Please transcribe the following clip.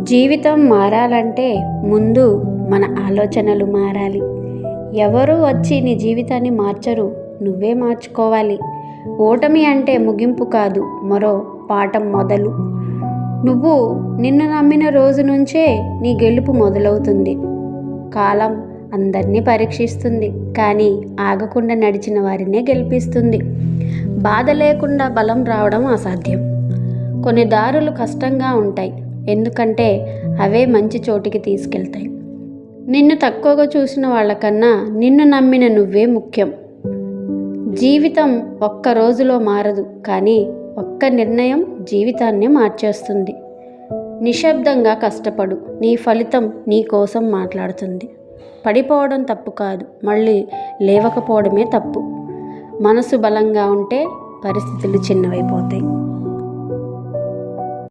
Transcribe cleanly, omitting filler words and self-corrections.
జీవితం మారాలంటే ముందు మన ఆలోచనలు మారాలి. ఎవరు వచ్చి నీ జీవితాన్ని మార్చరు, నువ్వే మార్చుకోవాలి. ఓటమి అంటే ముగింపు కాదు, మరో పాఠం మొదలు. నువ్వు నిన్ను నమ్మిన రోజు నుంచే నీ గెలుపు మొదలవుతుంది. కాలం అందరినీ పరీక్షిస్తుంది, కానీ ఆగకుండా నడిచిన వారినే గెలిపిస్తుంది. బాధ లేకుండా బలం రావడం అసాధ్యం. కొన్ని దారులు కష్టంగా ఉంటాయి, ఎందుకంటే అవే మంచి చోటికి తీసుకెళ్తాయి. నిన్ను తక్కువగా చూసిన వాళ్ళకన్నా నిన్ను నమ్మిన నువ్వే ముఖ్యం. జీవితం ఒక్క రోజులో మారదు, కానీ ఒక్క నిర్ణయం జీవితాన్ని మార్చేస్తుంది. నిశ్శబ్దంగా కష్టపడు, నీ ఫలితం నీ కోసం మాట్లాడుతుంది. పడిపోవడం తప్పు కాదు, మళ్ళీ లేవకపోవడమే తప్పు. మనసు బలంగా ఉంటే పరిస్థితులు చిన్నవైపోతాయి.